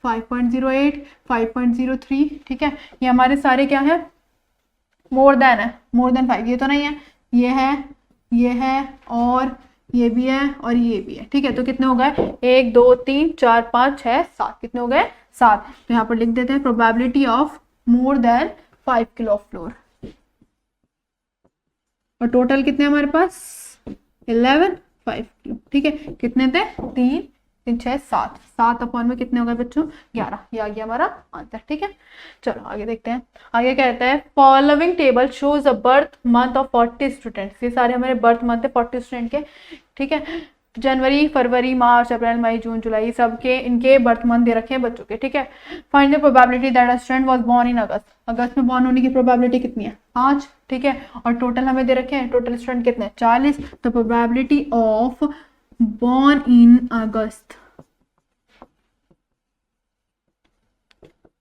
5.08, 5.03। ठीक है, ये हमारे सारे क्या है मोर देन है, मोर देन 5, ये तो नहीं है, ये है और ये भी है और ये भी है। ठीक है, तो कितने हो गए 1 2 3 4 5 6 7, कितने हो गए 7, तो यहाँ पर लिख देते हैं probability of more than 5 kilo floor, और टोटल कितने हमारे पास 11 5 किलो। ठीक है, कितने थे 3 3 6 7, 7 अपॉन में कितने हो गए बच्चों 11, ये आ गया हमारा आंसर। ठीक है, चलो आगे देखते हैं। आगे कहता है following table shows a birth month of 40 students, ये सारे हमारे बर्थ मंथ है 40 स्टूडेंट के। ठीक है, जनवरी फरवरी मार्च अप्रैल मई जून जुलाई सबके इनके बर्थ मंथ दे रखे हैं बच्चों के। ठीक है, find the probability that a student was born in August, अगस्त में बोर्न होने की प्रोबेबिलिटी कितनी है 5। ठीक है, और टोटल हमें दे रखे हैं टोटल स्टूडेंट कितने 40, तो प्रोबेबिलिटी ऑफ बोर्न इन अगस्त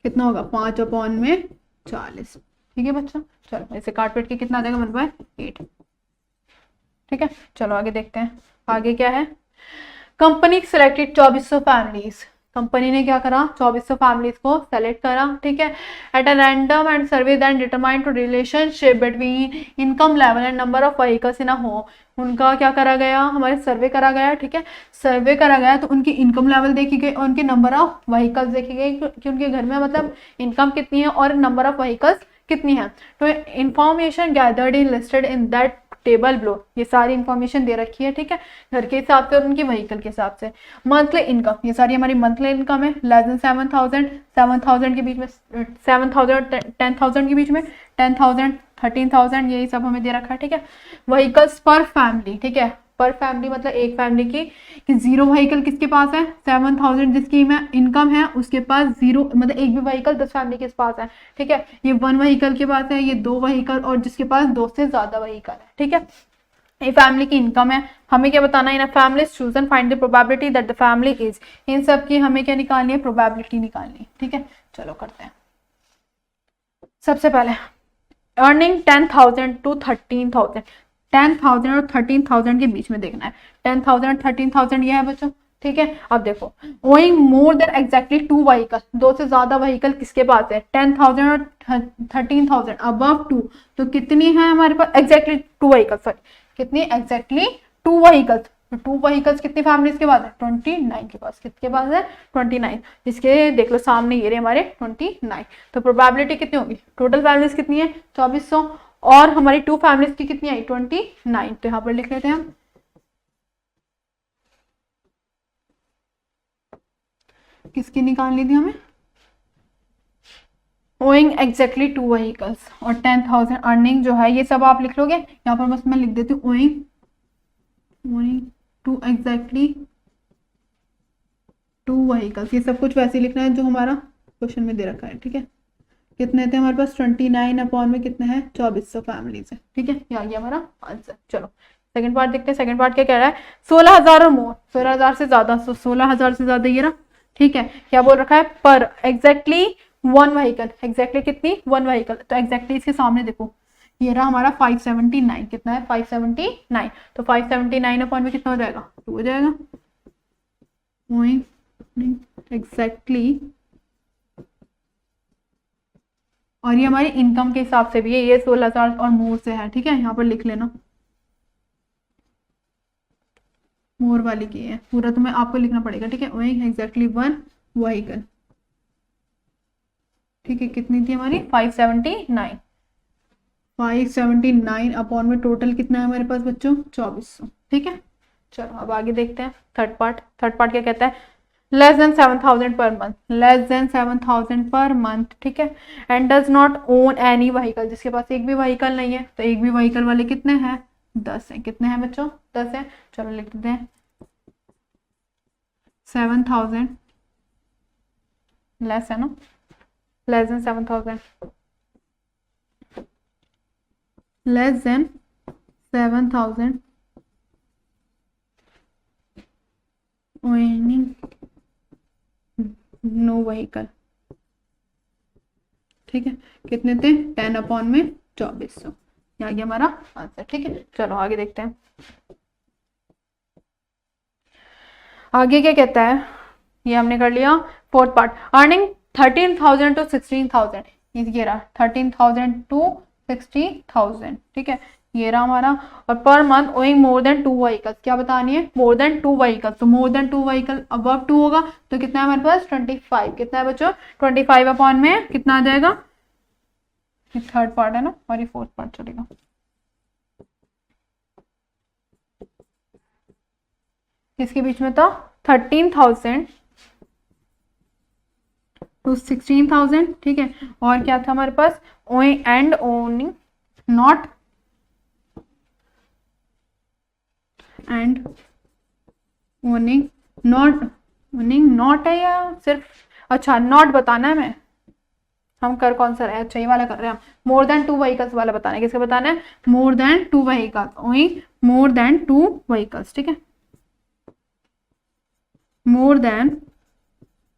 कितना होगा 5 अपॉन में 40। ठीक है बच्चों, चलो इसे काट पीट के कितना आ जाएगा 1/8। ठीक है, चलो आगे देखते हैं। आगे क्या है कंपनी सेलेक्टेड 2400 फैमिलीज, कंपनी ने क्या करा, 2400 फैमिलीज को सेलेक्ट करा, ठीक है। At a random and survey then determine to relationship between income level and number of vehicles in a home. उनका क्या करा गया, हमारे सर्वे करा गया, ठीक है। सर्वे करा गया तो उनकी इनकम लेवल देखी गई और उनके नंबर ऑफ व्हीकल्स देखी गई कि उनके घर में मतलब इनकम कितनी है और नंबर ऑफ व्हीकल्स कितनी है। तो information gathered in listed in that table blow, ये सारी इंफॉर्मेशन दे रखी है, ठीक है, घर के हिसाब से और उनकी व्हीकल के हिसाब से। मंथली इनकम, ये सारी हमारी मंथली इनकम है, लेस देन 7000, 7000 के बीच में, 7000 और 10000 के बीच में, 10000, 13000, यही सब हमें दे रखा है, ठीक है। व्हीकल्स पर फैमिली, ठीक है, पर फैमिली मतलब एक फैमिली की कि जीरो व्हीकल किसके पास है, 7000 जिसकी में इनकम है उसके पास जीरो, मतलब एक भी व्हीकल 10 फैमिली के पास है, ठीक है। ये 1 व्हीकल के पास है, ये 2 व्हीकल, और जिसके पास 2 से ज्यादा व्हीकल है, ठीक है। ये फैमिली की इनकम है। हमें क्या बताना है, इन family choose and find the probability that the family is, इन सब की हमें क्या निकालनी है, प्रोबेबिलिटी निकालनी है, ठीक है। चलो करते हैं। सबसे पहले अर्निंग 10,000 to 13,000, 10,000 और 13,000 के बीच में देखना है। 10,000 और 13,000 ये है बच्चों, ठीक है। अब देखो, owing more than exactly 2 vehicle, 2 से ज्यादा व्हीकल किसके पास है, 10,000 और 13,000 अबव 2, तो कितनी है हमारे पास एग्जैक्टली 2 व्हीकल, सॉरी कितनी एग्जैक्टली 2 व्हीकल्स। 2 व्हीकल्स कितनी फैमिलीज के पास है, 29 के पास, किसके पास है 29, जिसके देख लो सामने ये रहे हमारे 29। तो प्रोबेबिलिटी कितनी होगी, टोटल फैमिलीज कितनी है 2400 और हमारी 2 फैमिलीज की कितनी आई 29, तो यहाँ पर लिख लेते हैं हम। किसकी निकालनी थी हमें, ओइंग एग्जैक्टली 2 व्हीकल्स और 10,000 अर्निंग जो है, ये सब आप लिख लोगे यहाँ पर, बस मैं लिख देती हूँ ओइंग टू एग्जैक्टली 2 व्हीकल्स, ये सब कुछ वैसे लिखना है जो हमारा क्वेश्चन में दे रखा है, ठीक है। कितने थे हमारे पास 29 अपॉन में कितने हैं 2400 फैमिलीज है, ठीक है। ये हमारा आंसर। चलो सेकंड पार्ट देखते हैं। सेकंड पार्ट क्या कह रहा है, 16,000 और मोर, 16,000 से ज्यादा, 16,000 से ज्यादा ये रहा, ठीक है। क्या बोल रखा है, पर एग्जैक्टली 1 व्हीकल, एग्जैक्टली कितनी 1 व्हीकल, तो एग्जैक्टली इसके सामने देखो ये रहा हमारा 579, कितना है 579, तो 579 अपॉन में कितना हो जाएगा 2 हो जाएगा। एग्जैक्टली, और ये हमारी इनकम के हिसाब से भी है, ये 16,000 और मोर से है, ठीक है। यहाँ पर लिख लेना मोर वाली की है, पूरा तुम्हें आपको लिखना पड़ेगा, ठीक है। ओइंग एग्जैक्टली 1 व्हीकल, ठीक है। कितनी थी हमारी 579, 579 अपॉन में टोटल कितना है हमारे पास बच्चों 2400, ठीक है। चलो अब आगे देखते हैं थर्ड पार्ट। थर्ड पार्ट क्या कहता है, less than 7,000 per month, less than 7,000 per month, ठीक है। And does not own any vehicle, जिसके पास एक भी व्हीकल नहीं है, तो एक भी व्हीकल वाले कितने हैं 10 हैं, कितने हैं बच्चों 10 हैं। चलो लिख देते हैं 7,000 लेस है ना, less than 7,000, less than 7,000 owning no vehicle, ठीक है। कितने थे 10 अपॉन में 2400, यहाँ ये हमारा आंसर, ठीक है। चलो आगे देखते हैं आगे क्या कहता है, ये हमने कर लिया फोर्थ पार्ट। अर्निंग 13,000 to 16,000, ये रहा 13,000 to 60,000, ठीक है। ये रहा हमारा, और per month owing more than 2 vehicles, क्या बतानी है मोर देन 2 व्हीकल्स, तो मोर देन 2 व्हीकल अबव 2 होगा, तो कितना है हमारे पास 25, कितना है बच्चों 25 अपॉन में कितना आ जाएगा, ये थर्ड पार्ट है ना और ये फोर्थ पार्ट चलेगा। इसके बीच में था 13,000 to 16,000, ठीक है। और क्या था हमारे पास owing and owning not and owning not, owning not है या सिर्फ, अच्छा नॉट बताना है, मैं हम कर कौन सा रहे, अच्छा ये वाला कर रहे हैं हम, मोर देन 2 व्हीकल्स वाला बताना है। किसका बताना है, more than 2 vehicles, owing more than 2 vehicles, ठीक है। मोर देन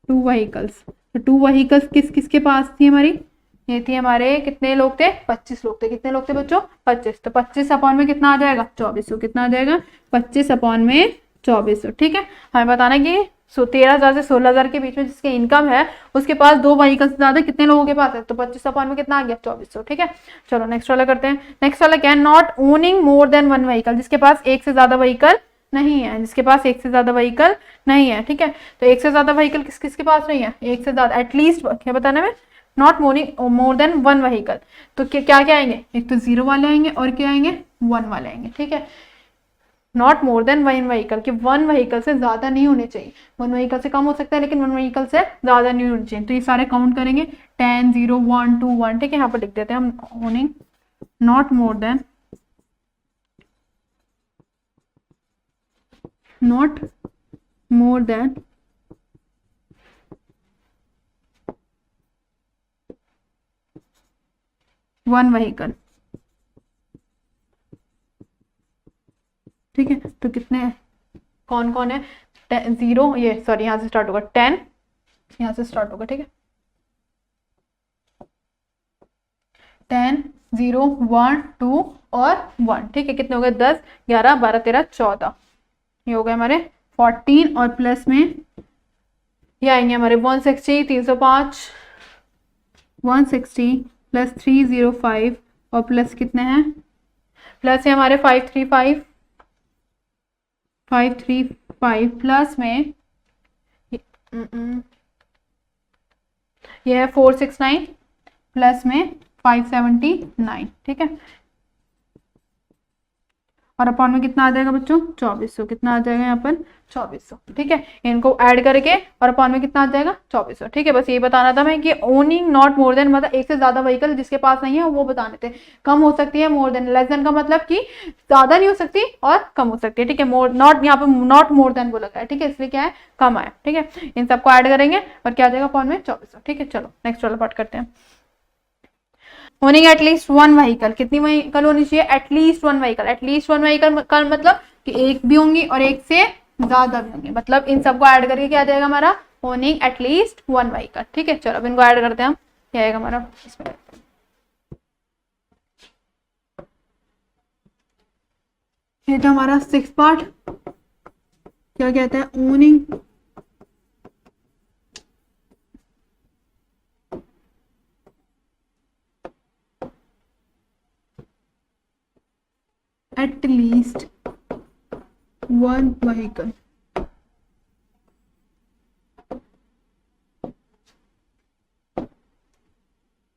2 व्हीकल्स, तो 2 व्हीकल्स किस किसके पास थी हमारी, ये थी हमारे, कितने लोग थे 25 लोग थे, कितने लोग थे बच्चों 25, तो 25 अपॉन में कितना आ जाएगा 2400, कितना आ जाएगा 25 अपॉन में 2400, ठीक है। हमें बताना है कि 13,000 से 16,000 के बीच में जिसकी इनकम है उसके पास 2 व्हीकल से ज्यादा कितने लोगों के पास है, तो 25 में कितना आ गया 2400। ठीक है, चलो नेक्स्ट वाला करते हैं। नेक्स्ट वाला क्या है, not owning more than 1 vehicle, जिसके पास एक से ज्यादा व्हीकल नहीं है, जिसके पास एक से ज्यादा व्हीकल नहीं है। ठीक है, तो एक से ज्यादा व्हीकल किस किसके पास नहीं है, एक से ज्यादा एटलीस्ट क्या बताना है, नॉट मोर देन 1 व्हीकल। तो क्या क्या आएंगे, एक तो 0 वाले आएंगे और क्या आएंगे 1 वाले आएंगे। ठीक है, नॉट मोर देन 1 व्हीकल कि 1 व्हीकल से ज्यादा नहीं होने चाहिए, 1 व्हीकल से कम हो सकता है लेकिन 1 व्हीकल से ज्यादा नहीं होने चाहिए। तो ये सारे काउंट करेंगे 10 0 1 2 1। ठीक है, यहाँ पर लिख देते हैं हम owning not more than 1 vehicle. ठीक है, तो कितने हैं, कौन कौन है, 0 ये सॉरी यहाँ से स्टार्ट होगा 10, यहाँ से स्टार्ट होगा। ठीक है, 10 0 1 2 और 1। ठीक है, कितने हो गए 10 11 12 13 14, ये हो गए हमारे 14 और प्लस में ये आएंगे हमारे 160 305 160 प्लस 305 और प्लस कितने हैं, प्लस है हमारे 535 प्लस में ये है 469 प्लस में 579। ठीक है, और अपॉन में कितना आ जाएगा बच्चों 2400, कितना आ जाएगा यहाँ पर 2400। ठीक है, इनको ऐड करके और अपॉन में कितना आ जाएगा 2400। ठीक है, बस ये बताना था मैं कि ओनिंग नॉट मोर देन मतलब एक से ज्यादा व्हीकल जिसके पास नहीं है वो बताने थे। कम हो सकती है, मोर देन, लेस देन का मतलब कि ज्यादा नहीं हो सकती और कम हो सकती है। ठीक है, मोर नॉट यहाँ पे नॉट मोर देन बोला गया है। ठीक है, इसलिए क्या है कम आया। ठीक है, इन सबको ऐड करेंगे और क्या आ जाएगा अपॉन में 2400। ठीक है, चलो नेक्स्ट वाला पार्ट करते हैं। होनिंग एटलीस्ट 1 व्हीकल, कितनी व्हीकल होनी चाहिए, एटलीस्ट 1 व्हीकल। एटलीस्ट 1 व्हीकल का मतलब कि एक भी होंगी और एक से ज्यादा भी होंगे, मतलब इन सबको ऐड करके क्या आ जाएगा हमारा होनिंग एटलीस्ट 1 व्हीकल। ठीक है, चलो अब इनको ऐड करते हैं हम, क्या आएगा हमारा इसमें, ये तो हमारा 6 पार्ट क्या कहता है, owning at least 1 vehicle।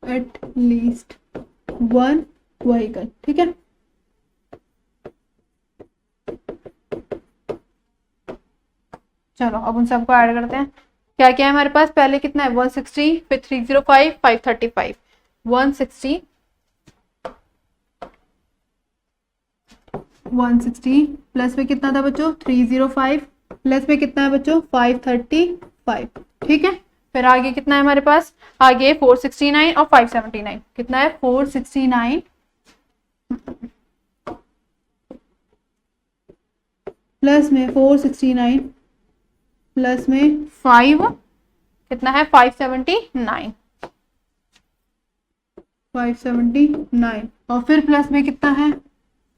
at least 1 vehicle। ठीक है, चलो अब उन सबको ऐड करते हैं। क्या क्या है हमारे पास, पहले कितना है 160 फिर 305 535 160 प्लस में कितना था बच्चों 305 प्लस में कितना है बच्चों 535। ठीक है, फिर आगे कितना है हमारे पास, आगे 469 और 579, कितना है 469 प्लस में 469 प्लस में 5 कितना है 579 और फिर प्लस में कितना है,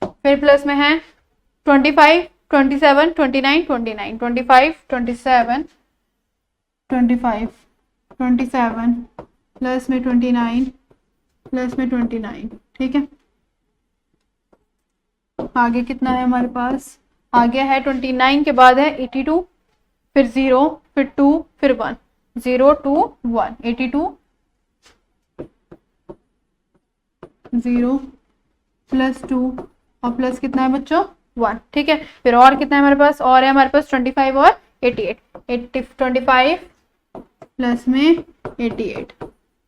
फिर प्लस में है 25 27 29 29 25 27 25 27 प्लस में 29 प्लस में 29। ठीक है, आगे कितना है हमारे पास, आगे है 29 के बाद है 82 फिर 0 फिर 2 फिर 1 0 2 1 82 0 प्लस 2 और प्लस कितना है बच्चों 1। ठीक है, फिर और कितना है हमारे पास, और है हमारे पास 25 और 88 25 प्लस में 88।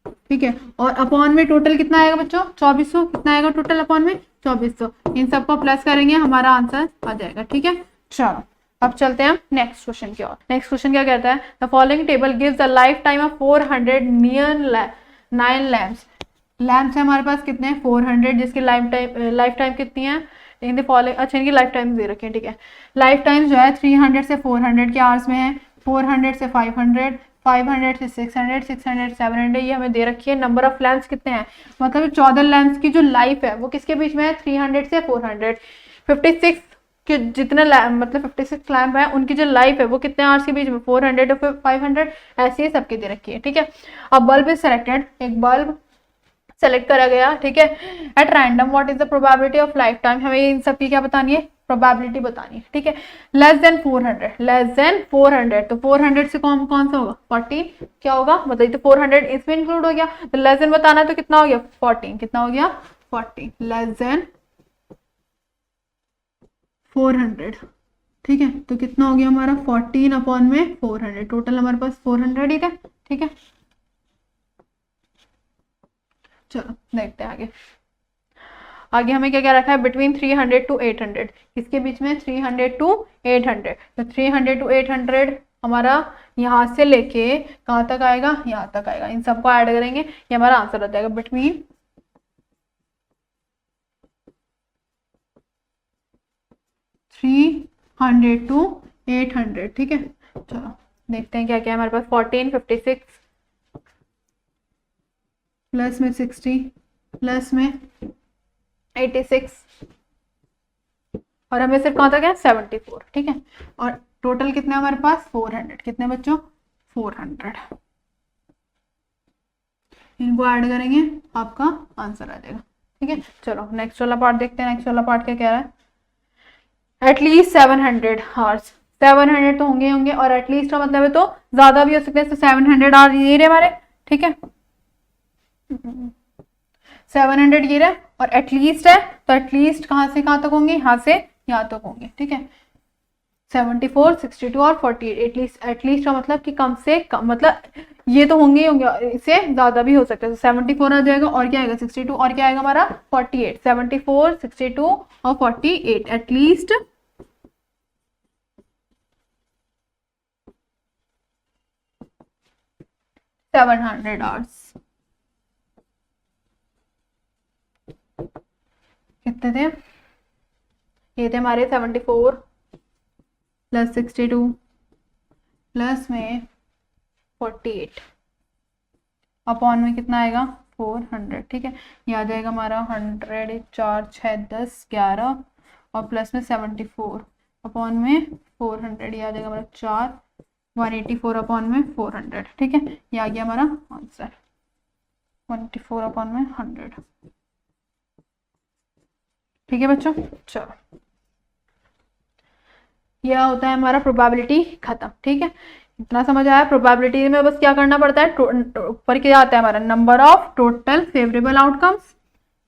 ठीक है, और अपॉन में टोटल कितना आएगा बच्चों 2400, कितना आएगा टोटल अपॉन में 2400। इन सबको प्लस करेंगे हमारा आंसर आ जाएगा। ठीक है, चलो अब चलते हैं नेक्स्ट क्वेश्चन की ओर। नेक्स्ट क्वेश्चन क्या कहता है, the following table gives the life time of 400 near 9 lamps. Lamps है हमारे पास कितने 400, जिसकी लाइफ टाइम कितनी है इन द फॉलोइंग, अच्छा इनकी लाइफ टाइम दे रखी है। ठीक है, लाइफ टाइम जो है 300 से 400 के आवर्स में है, 400 से 500 500 से 600 600 700 ये हमें दे रखी है। नंबर ऑफ लैम्प्स कितने हैं, मतलब 14 लैम्प्स की जो लाइफ है वो किसके बीच में है 300 से 400। 56 कि जितने मतलब 56 लैम्प है उनकी जो लाइफ है वो कितने आवर्स के बीच में 400 और 500 ऐसी ही सबकी दे रखी है, ठीक है। अब बल्ब इज सेलेक्टेड, एक बल्ब सेलेक्ट करा गया, ठीक है। At random what is the probability of life time, हमें इन सब की क्या बतानी है, प्रोबेबिलिटी बतानी है, ठीक है। लेस देन 400, लेस देन 400, तो 400 से कौन कौन सा होगा 14, क्या होगा मतलब, तो 400 इसमें इंक्लूड हो गया, तो लेस देन बताना है तो कितना हो गया 14, कितना हो गया 14, लेस देन 400, ठीक है। तो कितना हो गया हमारा 14 अपॉन में 400, टोटल हमारे पास 400 ही था, ठीक है। चलो देखते हैं आगे। आगे हमें क्या क्या रखा है, बिटवीन 300 टू 800, किसके बीच में 300 टू 800, तो 300 टू 800 हमारा यहाँ से लेके कहाँ तक आएगा, यहाँ तक आएगा, इन सबको ऐड करेंगे ये हमारा आंसर आ जाएगा, बिटवीन 300 टू 800, ठीक है। चलो देखते हैं क्या क्या है हमारे पास, 14, 56 प्लस में 60 प्लस में 86 और हमें सिर्फ कहाँ तक है 74, ठीक है। और टोटल कितने हमारे पास 400, कितने बच्चों 400, इनको ऐड करेंगे आपका आंसर आ जाएगा, ठीक है। चलो नेक्स्ट वाला पार्ट देखते हैं, नेक्स्ट वाला पार्ट क्या कह रहा है, एटलीस्ट 700 आवर्स, 700 तो होंगे होंगे और एटलीस्ट का मतलब है तो ज्यादा भी हो सकते हैं, तो 700 आवर्स ये रहे हमारे, ठीक है। 700 ये रहा और एटलीस्ट है, तो एटलीस्ट कहाँ से कहाँ तक होंगे, यहाँ से यहाँ तक होंगे, ठीक है। 74, 62 और 48, एटलीस्ट, एटलीस्ट का मतलब कि कम से कम, मतलब ये तो होंगे ही होंगे, इससे ज्यादा भी हो सकता है, तो 74 आ जाएगा और क्या आएगा 62 और क्या आएगा हमारा 48, 74, 62 और 48, एटलीस्ट 700 आवर्स। कितने थे, ये थे हमारे 74 प्लस 62 प्लस में 48 अपॉन में कितना आएगा 400, ठीक है। ये आ जाएगा हमारा 100, 4, 6, 10, 11 और प्लस में 74 अपॉन में 400, ये आ जाएगा हमारा 4, 184 अपॉन में 400, ठीक है। ये आ गया हमारा आंसर 184 अपॉन में 100, ठीक है बच्चों। चलो यह होता है हमारा प्रोबेबिलिटी खत्म, ठीक है। इतना समझ आया। प्रोबेबिलिटी में बस क्या करना पड़ता है, ऊपर क्या आता है हमारा number of total favourable outcomes,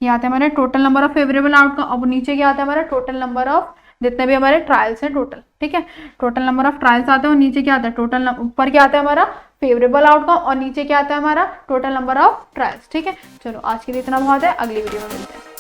ये आता है हमारे total number of favourable outcome, अब नीचे क्या आता है हमारा टोटल नंबर ऑफ जितने भी हमारे ट्रायल्स हैं टोटल, ठीक है। टोटल नंबर ऑफ ट्रायल्स आते हैं और नीचे क्या आता है टोटल, ऊपर क्या आता है हमारा फेवरेबल आउटकम और नीचे क्या आता है हमारा टोटल नंबर ऑफ ट्रायल्स, ठीक है। चलो आज के लिए इतना बहुत है, अगली वीडियो में मिलते हैं।